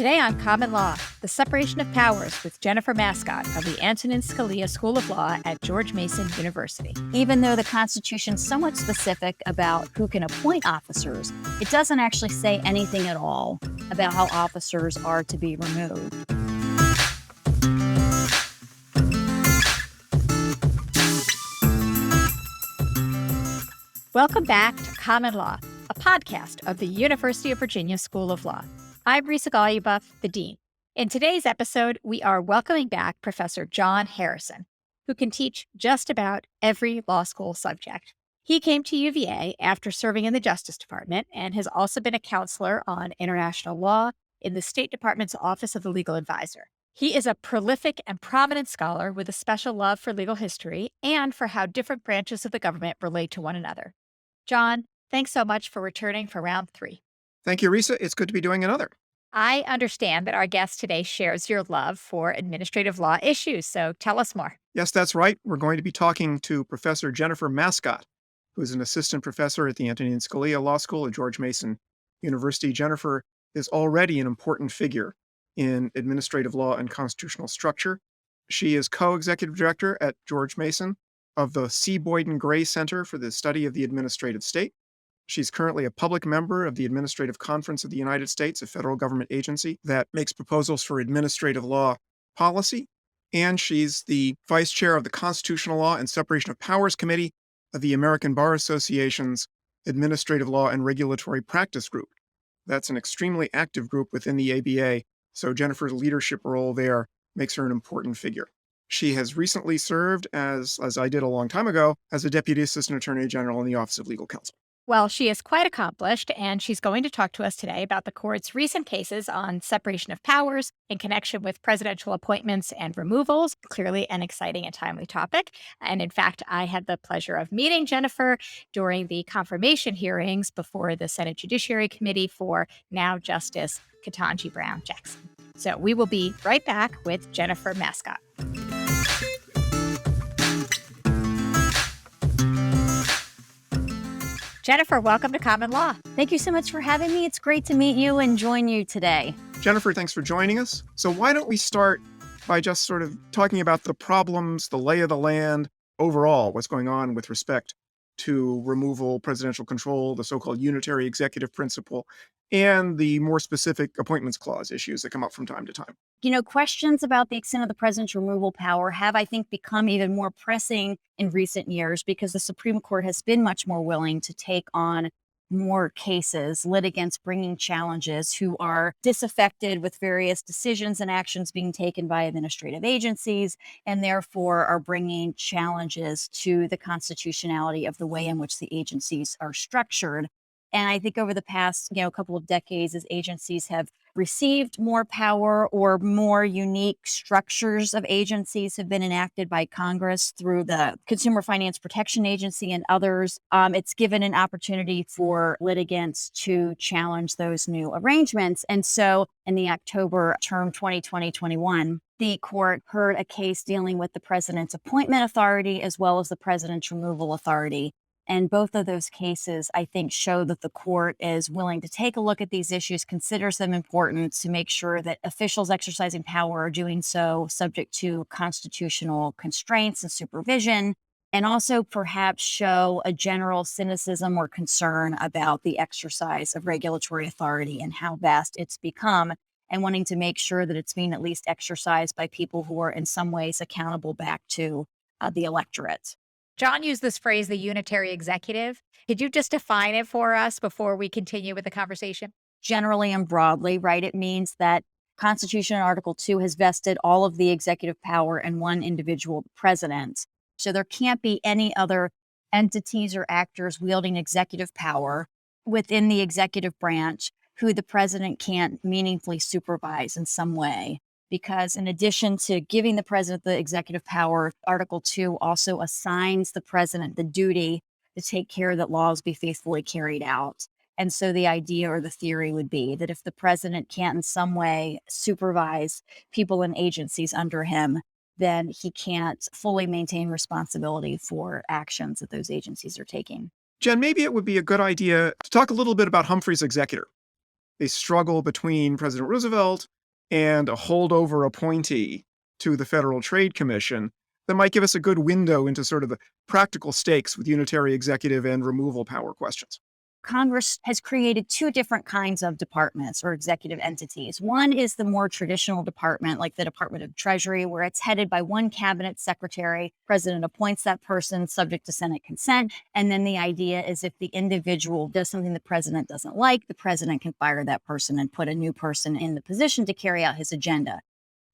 Today on Common Law, the separation of powers with Jennifer Mascott of the Antonin Scalia School of Law at George Mason University. Even though the Constitution's somewhat specific about who can appoint officers, it doesn't actually say anything at all about how officers are to be removed. Welcome back to Common Law, a podcast of the University of Virginia School of Law. I'm Risa Goluboff, the Dean. In today's episode, we are welcoming back Professor John Harrison, who can teach just about every law school subject. He came to UVA after serving in the Justice Department and has also been a counselor on international law in the State Department's Office of the Legal Advisor. He is a prolific and prominent scholar with a special love for legal history and for how different branches of the government relate to one another. John, thanks so much for returning for round 3. Thank you, Risa. It's good to be doing another. I understand that our guest today shares your love for administrative law issues, so tell us more. Yes, that's right. We're going to be talking to Professor Jennifer Mascott, who is an assistant professor at the Antonin Scalia Law School at George Mason University. Jennifer is already an important figure in administrative law and constitutional structure. She is co-executive director at George Mason of the C. Boyden Gray Center for the Study of the Administrative State. She's currently a public member of the Administrative Conference of the United States, a federal government agency that makes proposals for administrative law policy. And she's the vice chair of the Constitutional Law and Separation of Powers Committee of the American Bar Association's Administrative Law and Regulatory Practice Group. That's an extremely active group within the ABA, so Jennifer's leadership role there makes her an important figure. She has recently served, as I did a long time ago, as a Deputy Assistant Attorney General in the Office of Legal Counsel. Well, she is quite accomplished, and she's going to talk to us today about the court's recent cases on separation of powers in connection with presidential appointments and removals. Clearly an exciting and timely topic. And in fact, I had the pleasure of meeting Jennifer during the confirmation hearings before the Senate Judiciary Committee for now Justice Ketanji Brown Jackson. So we will be right back with Jennifer Mascott. Jennifer, welcome to Common Law. Thank you so much for having me. It's great to meet you and join you today. Jennifer, thanks for joining us. So why don't we start by just sort of talking about the problems, the lay of the land, overall, what's going on with respect to removal, presidential control, the so-called unitary executive principle, and the more specific appointments clause issues that come up from time to time. Questions about the extent of the president's removal power have, I think, become even more pressing in recent years because the Supreme Court has been much more willing to take on more cases, litigants bringing challenges who are disaffected with various decisions and actions being taken by administrative agencies, and therefore are bringing challenges to the constitutionality of the way in which the agencies are structured. And I think over the past, couple of decades, as agencies have received more power or more unique structures of agencies have been enacted by Congress through the Consumer Finance Protection Agency and others, it's given an opportunity for litigants to challenge those new arrangements. And so in the October term 2020-21, the court heard a case dealing with the president's appointment authority as well as the president's removal authority. And both of those cases, I think, show that the court is willing to take a look at these issues, considers them important to make sure that officials exercising power are doing so subject to constitutional constraints and supervision, and also perhaps show a general cynicism or concern about the exercise of regulatory authority and how vast it's become, and wanting to make sure that it's being at least exercised by people who are in some ways accountable back to the electorate. John used this phrase, the unitary executive. Could you just define it for us before we continue with the conversation? Generally and broadly, right? It means that Constitution Article 2 has vested all of the executive power in one individual, the president. So there can't be any other entities or actors wielding executive power within the executive branch who the president can't meaningfully supervise in some way. Because in addition to giving the president the executive power, Article 2 also assigns the president the duty to take care that laws be faithfully carried out. And so the idea or the theory would be that if the president can't in some way supervise people and agencies under him, then he can't fully maintain responsibility for actions that those agencies are taking. Jen, maybe it would be a good idea to talk a little bit about Humphreys' executor. they struggle between President Roosevelt and a holdover appointee to the Federal Trade Commission that might give us a good window into sort of the practical stakes with unitary executive and removal power questions. Congress has created two different kinds of departments or executive entities. One is the more traditional department, like the Department of Treasury, where it's headed by one cabinet secretary. President appoints that person subject to Senate consent. And then the idea is if the individual does something the president doesn't like, the president can fire that person and put a new person in the position to carry out his agenda.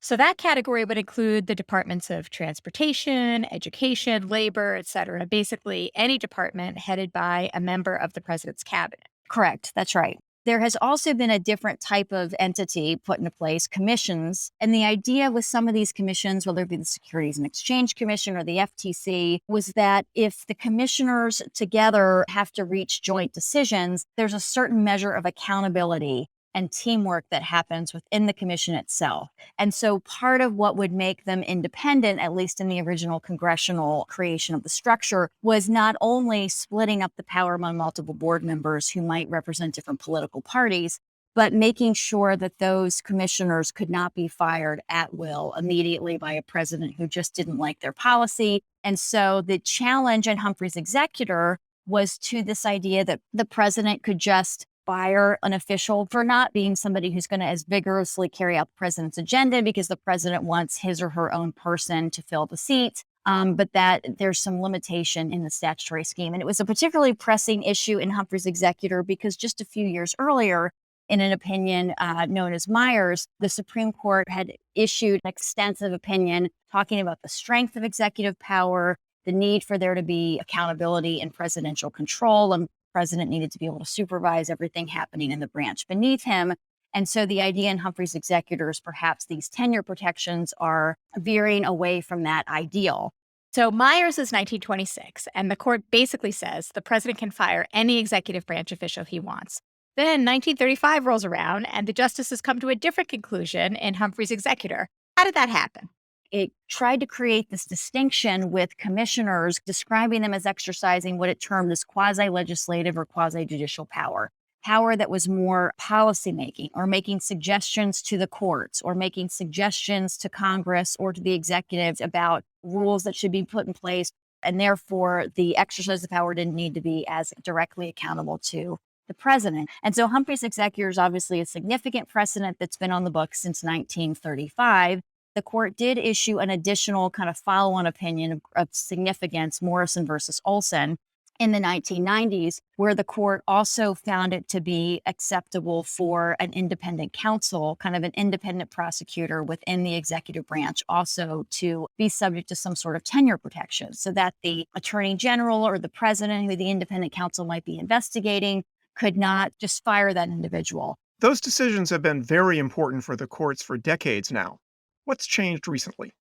So that category would include the departments of transportation, education, labor, et cetera. Basically, any department headed by a member of the president's cabinet. Correct. That's right. There has also been a different type of entity put into place, commissions. And the idea with some of these commissions, whether it be the Securities and Exchange Commission or the FTC, was that if the commissioners together have to reach joint decisions, there's a certain measure of accountability and teamwork that happens within the commission itself. And so part of what would make them independent, at least in the original congressional creation of the structure, was not only splitting up the power among multiple board members who might represent different political parties, but making sure that those commissioners could not be fired at will immediately by a president who just didn't like their policy. And so the challenge in Humphreys' executor was to this idea that the president could just fire an official for not being somebody who's going to as vigorously carry out the president's agenda because the president wants his or her own person to fill the seat, but that there's some limitation in the statutory scheme. And it was a particularly pressing issue in Humphreys' executor because just a few years earlier, in an opinion known as Myers, the Supreme Court had issued an extensive opinion talking about the strength of executive power, the need for there to be accountability and presidential control, and president needed to be able to supervise everything happening in the branch beneath him. And so the idea in Humphreys' executors, perhaps these tenure protections are veering away from that ideal. So Myers is 1926, and the court basically says the president can fire any executive branch official he wants. Then 1935 rolls around, and the justices come to a different conclusion in Humphreys' executor. How did that happen? It tried to create this distinction with commissioners, describing them as exercising what it termed as quasi-legislative or quasi-judicial power that was more policymaking or making suggestions to the courts or making suggestions to Congress or to the executives about rules that should be put in place. And therefore, the exercise of power didn't need to be as directly accountable to the president. And so Humphreys' executor is obviously a significant precedent that's been on the books since 1935. The court did issue an additional kind of follow-on opinion of significance, Morrison versus Olson, in the 1990s, where the court also found it to be acceptable for an independent counsel, kind of an independent prosecutor within the executive branch, also to be subject to some sort of tenure protection so that the attorney general or the president who the independent counsel might be investigating could not just fire that individual. Those decisions have been very important for the courts for decades now. What's changed recently?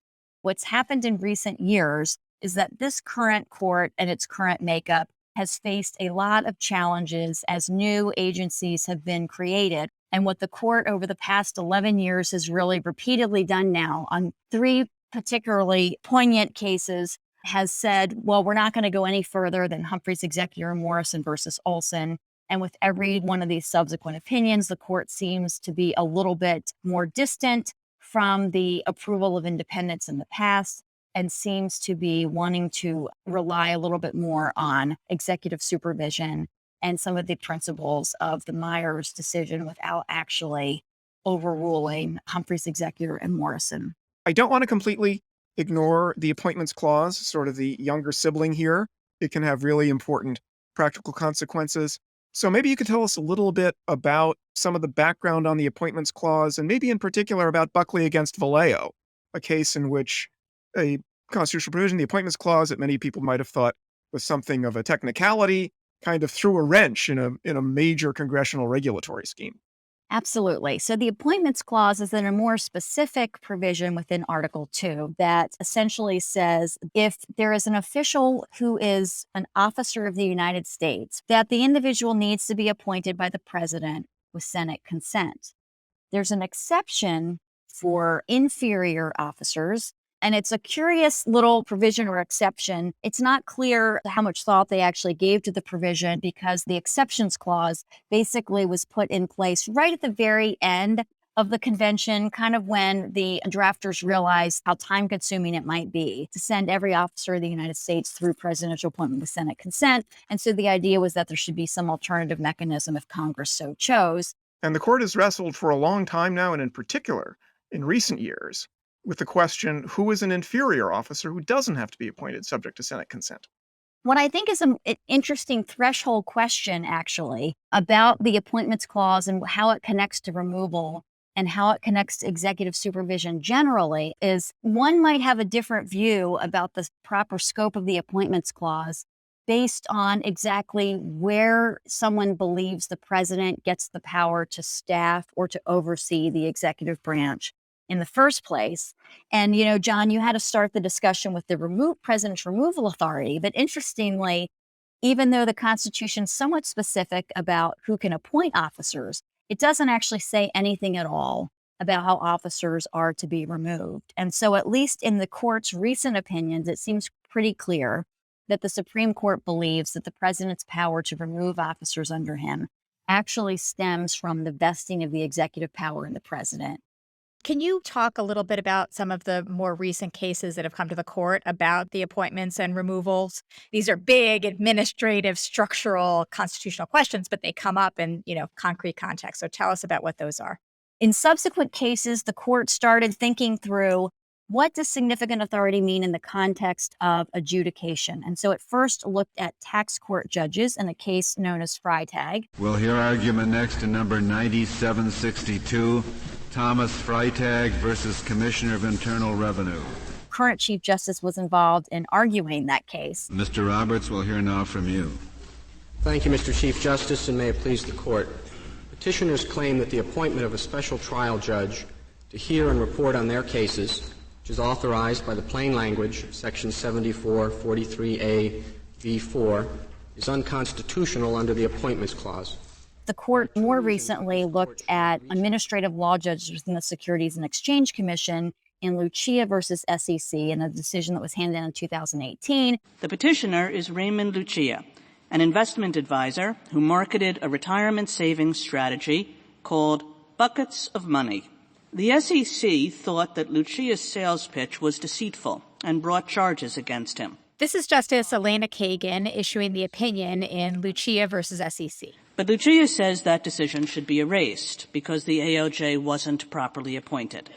What's happened in recent years is that this current court and its current makeup has faced a lot of challenges as new agencies have been created. And what the court over the past 11 years has really repeatedly done now on three particularly poignant cases has said, well, we're not going to go any further than Humphreys' executor and Morrison versus Olson. And with every one of these subsequent opinions, the court seems to be a little bit more distant from the approval of independence in the past and seems to be wanting to rely a little bit more on executive supervision and some of the principles of the Myers decision without actually overruling Humphreys' executor and Morrison. I don't want to completely ignore the appointments clause, sort of the younger sibling here. It can have really important practical consequences. So maybe you could tell us a little bit about some of the background on the appointments clause, and maybe in particular about Buckley against Vallejo, a case in which a constitutional provision, the appointments clause, that many people might have thought was something of a technicality, kind of threw a wrench in a major congressional regulatory scheme. Absolutely. So the appointments clause is then a more specific provision within Article 2 that essentially says if there is an official who is an officer of the United States, that the individual needs to be appointed by the president with Senate consent. There's an exception for inferior officers, And it's a curious little provision or exception. It's not clear how much thought they actually gave to the provision because the exceptions clause basically was put in place right at the very end of the convention, kind of when the drafters realized how time consuming it might be to send every officer of the United States through presidential appointment with Senate consent. And so the idea was that there should be some alternative mechanism if Congress so chose. And the court has wrestled for a long time now, and in particular, in recent years, with the question, who is an inferior officer who doesn't have to be appointed subject to Senate consent? What I think is an interesting threshold question, actually, about the appointments clause and how it connects to removal and how it connects to executive supervision generally is one might have a different view about the proper scope of the appointments clause based on exactly where someone believes the president gets the power to staff or to oversee the executive branch in the first place. And, John, you had to start the discussion with the president's removal authority. But interestingly, even though the Constitution is somewhat specific about who can appoint officers, it doesn't actually say anything at all about how officers are to be removed. And so, at least in the court's recent opinions, it seems pretty clear that the Supreme Court believes that the president's power to remove officers under him actually stems from the vesting of the executive power in the president. Can you talk a little bit about some of the more recent cases that have come to the court about the appointments and removals? These are big administrative, structural, constitutional questions, but they come up in, concrete context. So tell us about what those are. In subsequent cases, the court started thinking through what does significant authority mean in the context of adjudication? And so it first looked at tax court judges in a case known as Freitag. We'll hear argument next in number 9762. Thomas Freitag versus Commissioner of Internal Revenue. Current Chief Justice was involved in arguing that case. Mr. Roberts, we'll hear now from you. Thank you, Mr. Chief Justice, and may it please the Court. Petitioners claim that the appointment of a special trial judge to hear and report on their cases, which is authorized by the plain language of Section 7443A v4, is unconstitutional under the Appointments Clause. The court more recently looked at administrative law judges within the Securities and Exchange Commission in Lucia versus SEC in a decision that was handed down in 2018. The petitioner is Raymond Lucia, an investment advisor who marketed a retirement savings strategy called Buckets of Money. The SEC thought that Lucia's sales pitch was deceitful and brought charges against him. This is Justice Elena Kagan issuing the opinion in Lucia versus SEC. But Lucia says that decision should be erased because the ALJ wasn't properly appointed.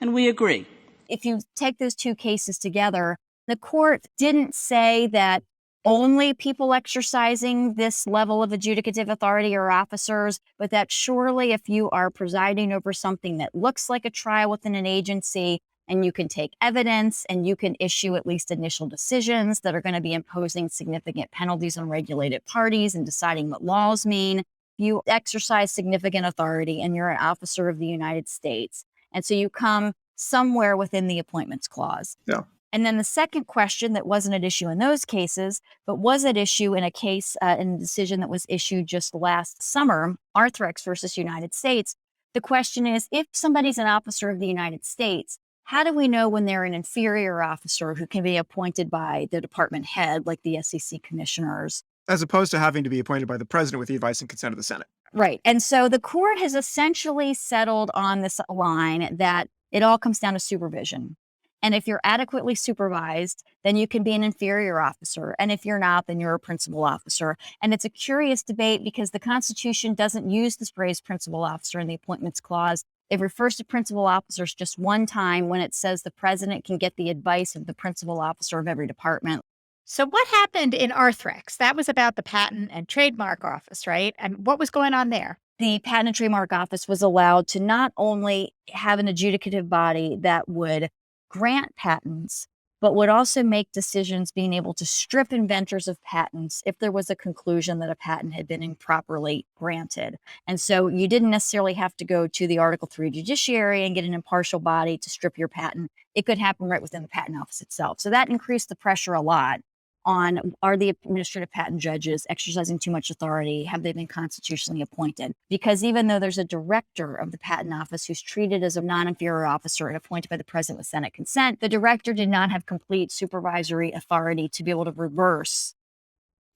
And we agree. If you take those two cases together, the court didn't say that only people exercising this level of adjudicative authority are officers, but that surely if you are presiding over something that looks like a trial within an agency, and you can take evidence and you can issue at least initial decisions that are going to be imposing significant penalties on regulated parties and deciding what laws mean. You exercise significant authority and you're an officer of the United States. And so you come somewhere within the Appointments Clause. Yeah. And then the second question that wasn't at issue in those cases, but was at issue in a case in a decision that was issued just last summer, Arthrex versus United States. The question is, if somebody's an officer of the United States, how do we know when they're an inferior officer who can be appointed by the department head, like the SEC commissioners? As opposed to having to be appointed by the president with the advice and consent of the Senate. Right. And so the court has essentially settled on this line that it all comes down to supervision. And if you're adequately supervised, then you can be an inferior officer. And if you're not, then you're a principal officer. And it's a curious debate because the Constitution doesn't use this phrase principal officer in the Appointments Clause. It refers to principal officers just one time when it says the president can get the advice of the principal officer of every department. So what happened in Arthrex? That was about the Patent and Trademark Office, right? And what was going on there? The Patent and Trademark Office was allowed to not only have an adjudicative body that would grant patents, but would also make decisions being able to strip inventors of patents if there was a conclusion that a patent had been improperly granted. And so you didn't necessarily have to go to the Article III judiciary and get an impartial body to strip your patent. It could happen right within the Patent Office itself. So that increased the pressure a lot on, are the administrative patent judges exercising too much authority? Have they been constitutionally appointed? Because even though there's a director of the patent office who's treated as a non-inferior officer and appointed by the president with Senate consent, the director did not have complete supervisory authority to be able to reverse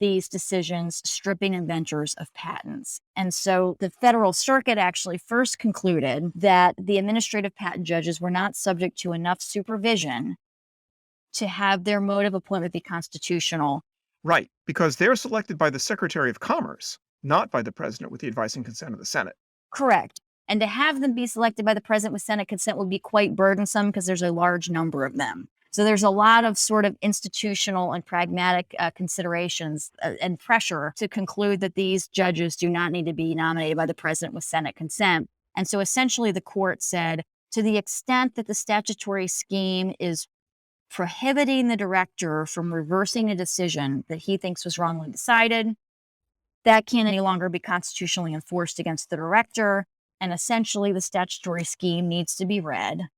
these decisions, stripping inventors of patents. And so the Federal Circuit actually first concluded that the administrative patent judges were not subject to enough supervision to have their mode of appointment be constitutional. Right, because they're selected by the Secretary of Commerce, not by the president with the advice and consent of the Senate. Correct. And to have them be selected by the president with Senate consent would be quite burdensome because there's a large number of them. So there's a lot of sort of institutional and pragmatic considerations and pressure to conclude that these judges do not need to be nominated by the president with Senate consent. And so essentially the court said, to the extent that the statutory scheme is prohibiting the director from reversing a decision that he thinks was wrongly decided, that can any longer be constitutionally enforced against the director. And essentially the statutory scheme needs to be read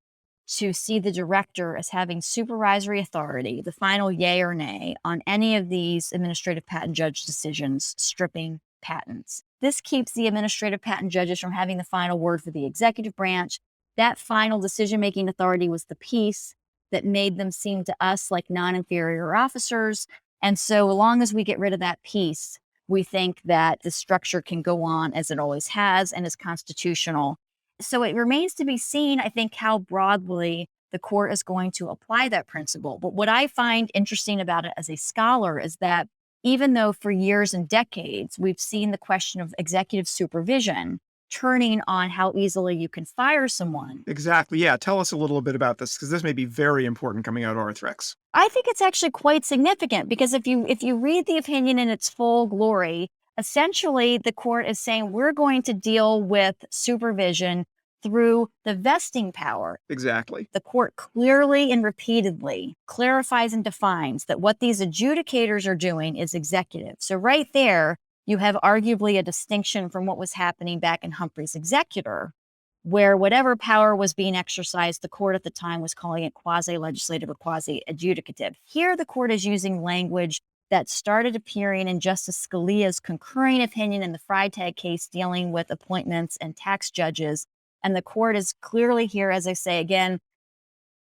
to see the director as having supervisory authority, the final yay or nay, on any of these administrative patent judge decisions stripping patents. This keeps the administrative patent judges from having the final word for the executive branch. That final decision-making authority was the piece that made them seem to us like non-inferior officers. And so long as we get rid of that piece, we think that the structure can go on as it always has and is constitutional. So it remains to be seen, I think, how broadly the court is going to apply that principle. But what I find interesting about it as a scholar is that even though for years and decades, we've seen the question of executive supervision turning on how easily you can fire someone. Exactly. Yeah. Tell us a little bit about this, because this may be very important coming out of Arthrex. I think it's actually quite significant because if you read the opinion in its full glory, essentially the court is saying we're going to deal with supervision through the vesting power. Exactly. The court clearly and repeatedly clarifies and defines that what these adjudicators are doing is executive. So right there, you have arguably a distinction from what was happening back in Humphreys' executor, where whatever power was being exercised, the court at the time was calling it quasi-legislative or quasi-adjudicative. Here, the court is using language that started appearing in Justice Scalia's concurring opinion in the Freitag case dealing with appointments and tax judges. And the court is clearly here, as I say, again,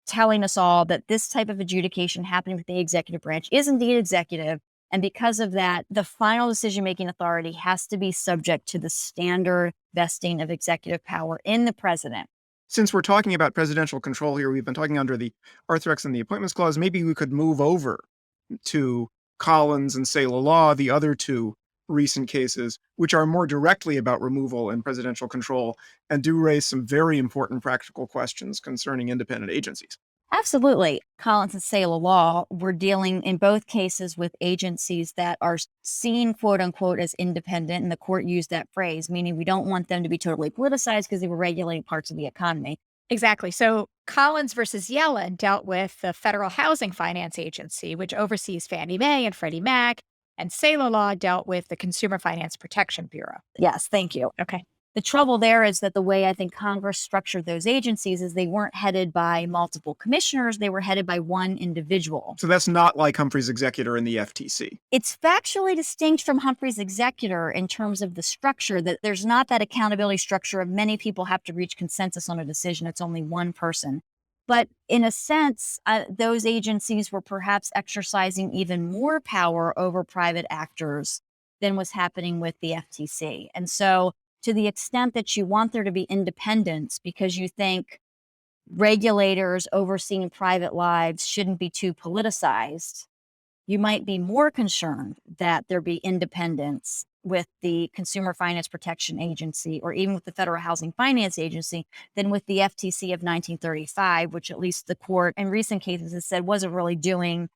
telling us all that this type of adjudication happening with the executive branch is indeed executive. And because of that, the final decision-making authority has to be subject to the standard vesting of executive power in the president. Since we're talking about presidential control here, we've been talking under the Arthrex and the Appointments Clause, maybe we could move over to Collins and Saylor Law, the other two recent cases, which are more directly about removal and presidential control and do raise some very important practical questions concerning independent agencies. Absolutely. Collins and Saylor Law, we're dealing in both cases with agencies that are seen, quote unquote, as independent. And the court used that phrase, meaning we don't want them to be totally politicized because they were regulating parts of the economy. Exactly. So Collins versus Yellen dealt with the Federal Housing Finance Agency, which oversees Fannie Mae and Freddie Mac, and Saylor Law dealt with the Consumer Finance Protection Bureau. Yes, thank you. Okay. The trouble there is that the way I think Congress structured those agencies is they weren't headed by multiple commissioners. They were headed by one individual. So that's not like Humphreys' executor in the FTC. It's factually distinct from Humphreys' executor in terms of the structure, that there's not that accountability structure of many people have to reach consensus on a decision. It's only one person. But in a sense, those agencies were perhaps exercising even more power over private actors than was happening with the FTC. And so to the extent that you want there to be independence because you think regulators overseeing private lives shouldn't be too politicized, you might be more concerned that there be independence with the Consumer Finance Protection Agency or even with the Federal Housing Finance Agency than with the FTC of 1935, which at least the court in recent cases has said wasn't really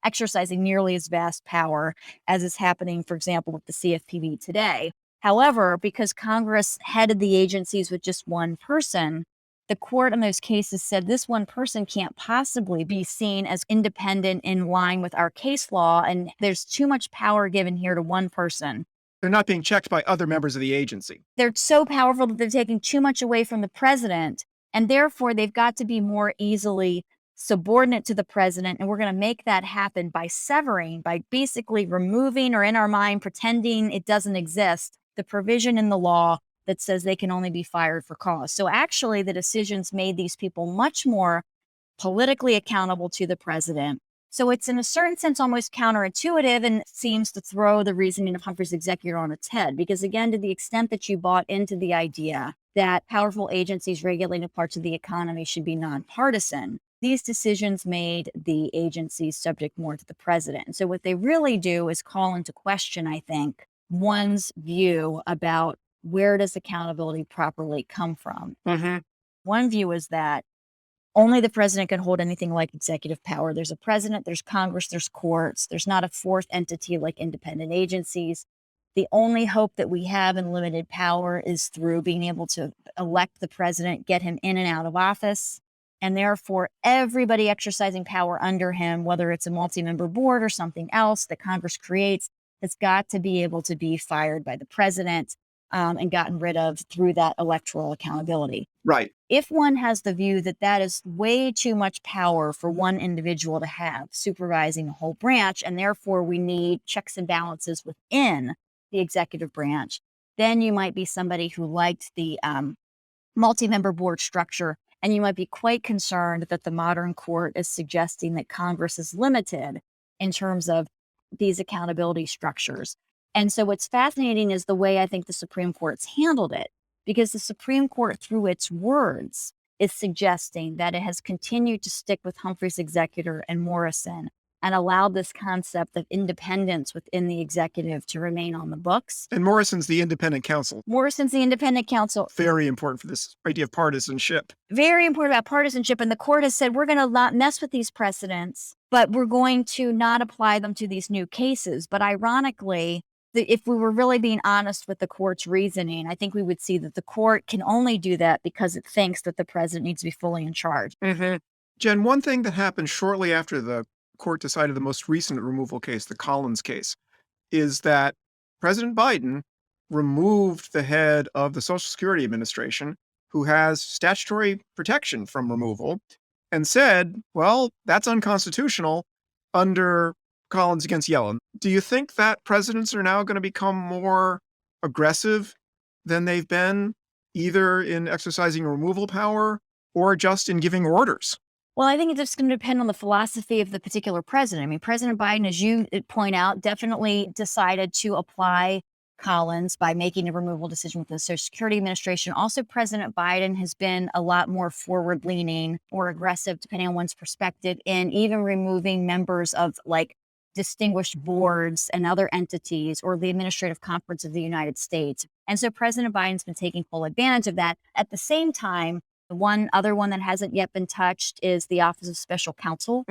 exercising nearly as vast power as is happening, for example, with the CFPB today. However, because Congress headed the agencies with just one person, the court in those cases said this one person can't possibly be seen as independent in line with our case law, and there's too much power given here to one person. They're not being checked by other members of the agency. They're so powerful that they're taking too much away from the president, and therefore they've got to be more easily subordinate to the president. And we're going to make that happen by severing, by basically removing, or in our mind, pretending it doesn't exist, the provision in the law that says they can only be fired for cause. So actually, the decisions made these people much more politically accountable to the president. So it's in a certain sense almost counterintuitive, and seems to throw the reasoning of Humphreys' executor on its head. Because again, to the extent that you bought into the idea that powerful agencies regulating parts of the economy should be nonpartisan, these decisions made the agencies subject more to the president. So what they really do is call into question, I think, one's view about where does accountability properly come from. One view is that only the president can hold anything like executive power. There's a president, there's Congress, there's courts. There's not a fourth entity like independent agencies. The only hope that we have in limited power is through being able to elect the president, get him in and out of office. And therefore, everybody exercising power under him, whether it's a multi-member board or something else that Congress creates, has got to be able to be fired by the president and gotten rid of through that electoral accountability. Right. If one has the view that that is way too much power for one individual to have, supervising a whole branch, and therefore we need checks and balances within the executive branch, then you might be somebody who liked the multi-member board structure, and you might be quite concerned that the modern court is suggesting that Congress is limited in terms of these accountability structures. And so what's fascinating is the way I think the Supreme Court's handled it, because the Supreme Court, through its words, is suggesting that it has continued to stick with Humphreys' executor and Morrison, and allowed this concept of independence within the executive to remain on the books. And Morrison's the independent counsel. Morrison's the independent counsel. Very important for this idea of partisanship. Very important about partisanship. And the court has said, we're going to not mess with these precedents, but we're going to not apply them to these new cases. But ironically, if we were really being honest with the court's reasoning, I think we would see that the court can only do that because it thinks that the president needs to be fully in charge. Jen, one thing that happened shortly after the court decided the most recent removal case, the Collins case, is that President Biden removed the head of the Social Security Administration, who has statutory protection from removal, and said, well, that's unconstitutional under Collins against Yellen. Do you think that presidents are now going to become more aggressive than they've been, either in exercising removal power or just in giving orders? Well, I think it's just going to depend on the philosophy of the particular president. I mean, President Biden, as you point out, definitely decided to apply Collins by making a removal decision with the Social Security Administration. Also, President Biden has been a lot more forward-leaning or aggressive, depending on one's perspective, in even removing members of distinguished boards and other entities, or the Administrative Conference of the United States. And so President Biden's been taking full advantage of that. At the same time, the one other one that hasn't yet been touched is the Office of Special Counsel,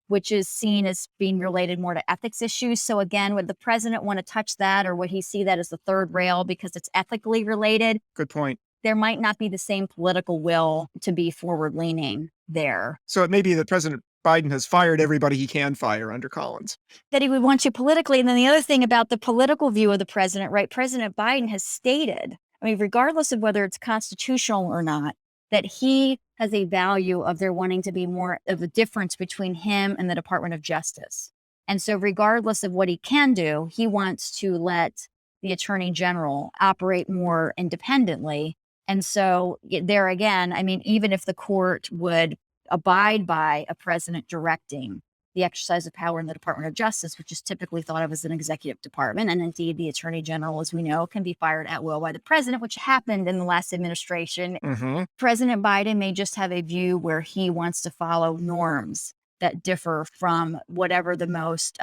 which is seen as being related more to ethics issues. So again, would the president want to touch that, or would he see that as the third rail because it's ethically related? Good point. There might not be the same political will to be forward-leaning there. So it may be that President Biden has fired everybody he can fire under Collins. That he would want you politically. And then the other thing about the political view of the president, right? President Biden has stated, I mean, regardless of whether it's constitutional or not, that he has a value of there wanting to be more of a difference between him and the Department of Justice. And so regardless of what he can do, he wants to let the Attorney General operate more independently. And so there again, I mean, even if the court would abide by a president directing the exercise of power in the Department of Justice, which is typically thought of as an executive department, and indeed the Attorney General, as we know, can be fired at will by the president, which happened in the last administration. President Biden may just have a view where he wants to follow norms that differ from whatever the most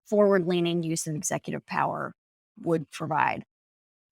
forward-leaning use of executive power would provide.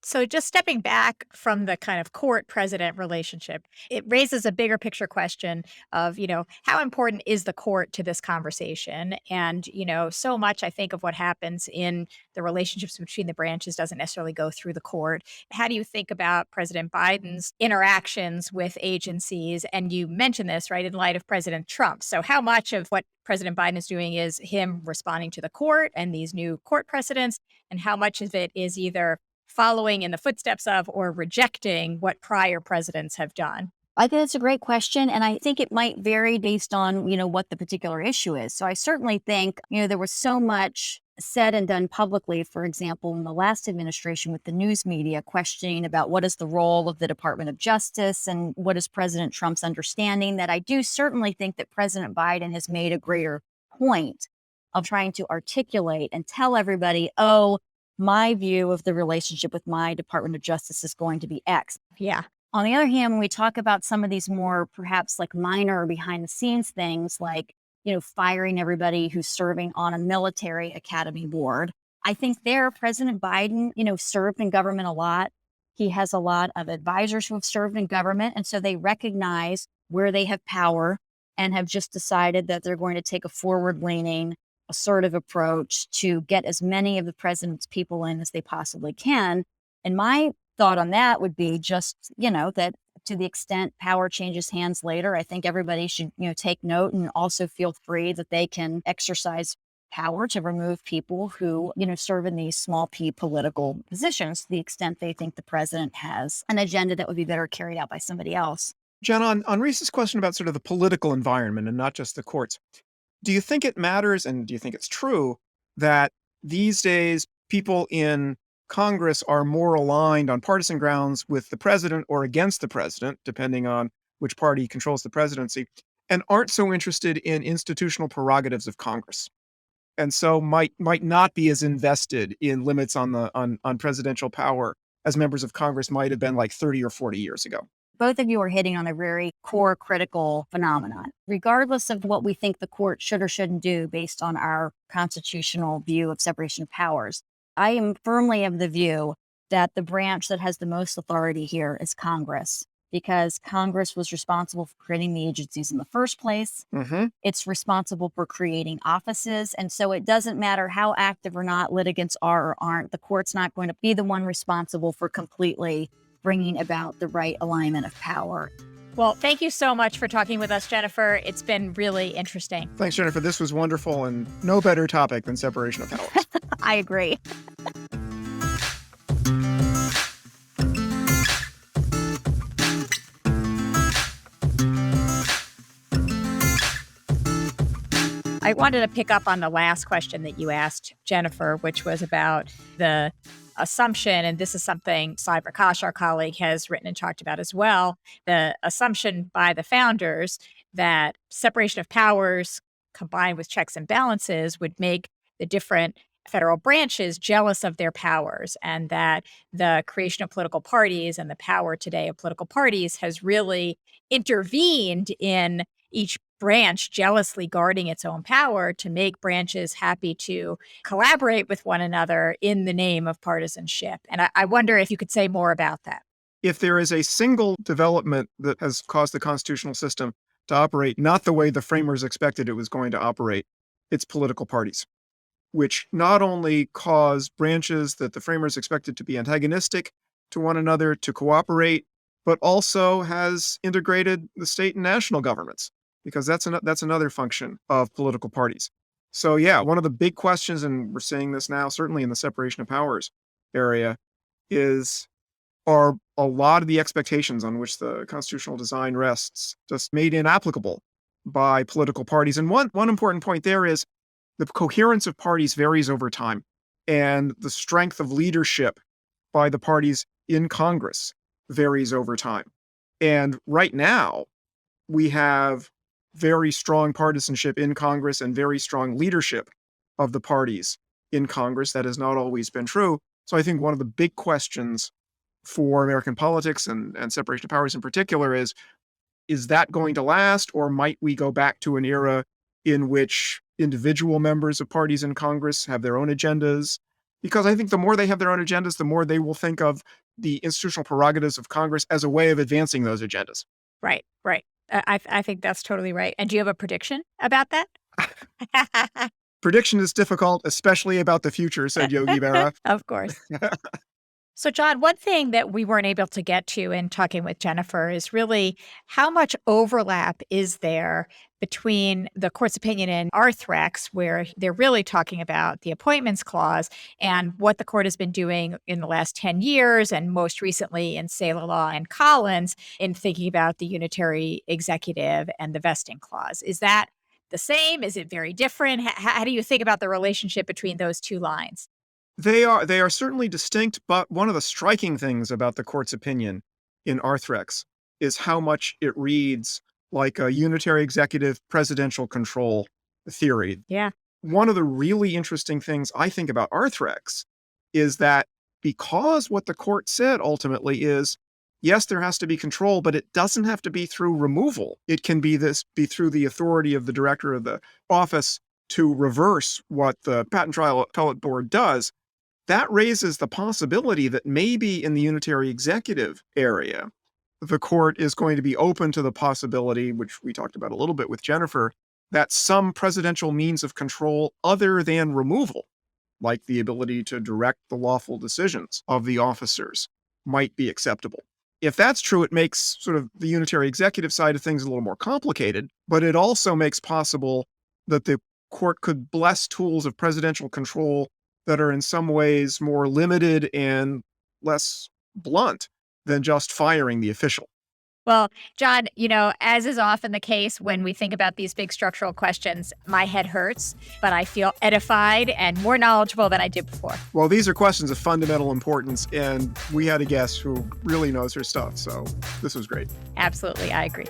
So just stepping back from the kind of court-president relationship, it raises a bigger picture question of, how important is the court to this conversation? And, so much, I think, of what happens in the relationships between the branches doesn't necessarily go through the court. How do you think about President Biden's interactions with agencies? And you mentioned this, right, in light of President Trump. So how much of what President Biden is doing is him responding to the court and these new court precedents? And how much of it is either following in the footsteps of or rejecting what prior presidents have done? I think it's a great question. And I think it might vary based on, what the particular issue is. So I certainly think, there was so much said and done publicly, for example, in the last administration with the news media questioning about what is the role of the Department of Justice and what is President Trump's understanding, that I do certainly think that President Biden has made a greater point of trying to articulate and tell everybody, oh, my view of the relationship with my Department of Justice is going to be X. Yeah. On the other hand, when we talk about some of these more perhaps like minor behind the scenes things, like, firing everybody who's serving on a military academy board, I think there President Biden, served in government a lot. He has a lot of advisors who have served in government. And so they recognize where they have power and have just decided that they're going to take a forward-leaning, assertive approach to get as many of the president's people in as they possibly can. And my thought on that would be just, that to the extent power changes hands later, I think everybody should, take note and also feel free that they can exercise power to remove people who, serve in these small p political positions to the extent they think the president has an agenda that would be better carried out by somebody else. Jen, on Reese's question about sort of the political environment and not just the courts, do you think it matters, and do you think it's true, that these days people in Congress are more aligned on partisan grounds with the president or against the president, depending on which party controls the presidency, and aren't so interested in institutional prerogatives of Congress, and so might not be as invested in limits on presidential power as members of Congress might have been like 30 or 40 years ago? Both of you are hitting on a very core critical phenomenon. Regardless of what we think the court should or shouldn't do based on our constitutional view of separation of powers, I am firmly of the view that the branch that has the most authority here is Congress, because Congress was responsible for creating the agencies in the first place. Mm-hmm. It's responsible for creating offices. And so it doesn't matter how active or not litigants are or aren't, the court's not going to be the one responsible for completely bringing about the right alignment of power. Well, thank you so much for talking with us, Jennifer. It's been really interesting. Thanks, Jennifer. This was wonderful, and no better topic than separation of powers. I agree. I wanted to pick up on the last question that you asked, Jennifer, which was about the assumption, and this is something Sai Prakash, our colleague, has written and talked about as well, the assumption by the founders that separation of powers combined with checks and balances would make the different federal branches jealous of their powers, and that the creation of political parties and the power today of political parties has really intervened in each branch jealously guarding its own power to make branches happy to collaborate with one another in the name of partisanship. And I wonder if you could say more about that. If there is a single development that has caused the constitutional system to operate not the way the framers expected it was going to operate, it's political parties, which not only cause branches that the framers expected to be antagonistic to one another to cooperate, but also has integrated the state and national governments, because that's another function of political parties. So yeah, one of the big questions, and we're seeing this now, certainly in the separation of powers area, are a lot of the expectations on which the constitutional design rests just made inapplicable by political parties. And one important point there is the coherence of parties varies over time, and the strength of leadership by the parties in Congress varies over time. And right now, we have very strong partisanship in Congress and very strong leadership of the parties in Congress. That has not always been true. So I think one of the big questions for American politics and separation of powers in particular is that going to last, or might we go back to an era in which individual members of parties in Congress have their own agendas? Because I think the more they have their own agendas, the more they will think of the institutional prerogatives of Congress as a way of advancing those agendas. Right. I think that's totally right. And do you have a prediction about that? Prediction is difficult, especially about the future, said Yogi Berra. Of course. So, John, one thing that we weren't able to get to in talking with Jennifer is really how much overlap is there between the court's opinion in Arthrex, where they're really talking about the appointments clause, and what the court has been doing in the last 10 years, and most recently in Saylor Law and Collins, in thinking about the unitary executive and the vesting clause. Is that the same? Is it very different? How do you think about the relationship between those two lines? They are certainly distinct, but one of the striking things about the court's opinion in Arthrex is how much it reads like a unitary executive presidential control theory. Yeah. One of the really interesting things I think about Arthrex is that because what the court said ultimately is, yes, there has to be control, but it doesn't have to be through removal. It can be through the authority of the director of the office to reverse what the Patent Trial Appellate Board does. That raises the possibility that maybe in the unitary executive area, the court is going to be open to the possibility, which we talked about a little bit with Jennifer, that some presidential means of control other than removal, like the ability to direct the lawful decisions of the officers, might be acceptable. If that's true, it makes sort of the unitary executive side of things a little more complicated, but it also makes possible that the court could bless tools of presidential control that are in some ways more limited and less blunt than just firing the official. Well, John, as is often the case when we think about these big structural questions, my head hurts, but I feel edified and more knowledgeable than I did before. Well, these are questions of fundamental importance, and we had a guest who really knows her stuff, so this was great. Absolutely, I agree.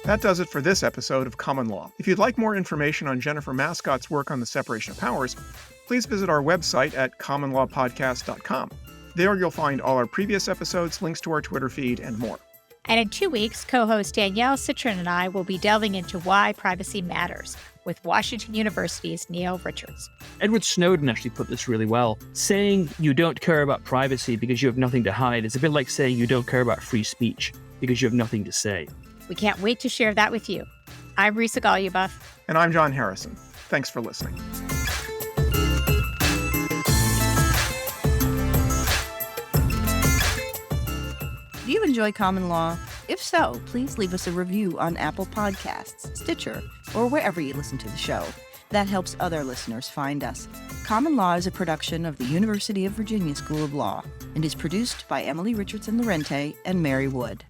That does it for this episode of Common Law. If you'd like more information on Jennifer Mascott's work on the separation of powers, please visit our website at commonlawpodcast.com. There you'll find all our previous episodes, links to our Twitter feed, and more. And in 2 weeks, co-host Danielle Citron and I will be delving into why privacy matters with Washington University's Neil Richards. Edward Snowden actually put this really well. Saying you don't care about privacy because you have nothing to hide is a bit like saying you don't care about free speech because you have nothing to say. We can't wait to share that with you. I'm Risa Goluboff. And I'm John Harrison. Thanks for listening. Do you enjoy Common Law? If so, please leave us a review on Apple Podcasts, Stitcher, or wherever you listen to the show. That helps other listeners find us. Common Law is a production of the University of Virginia School of Law and is produced by Emily Richardson Lorente and Mary Wood.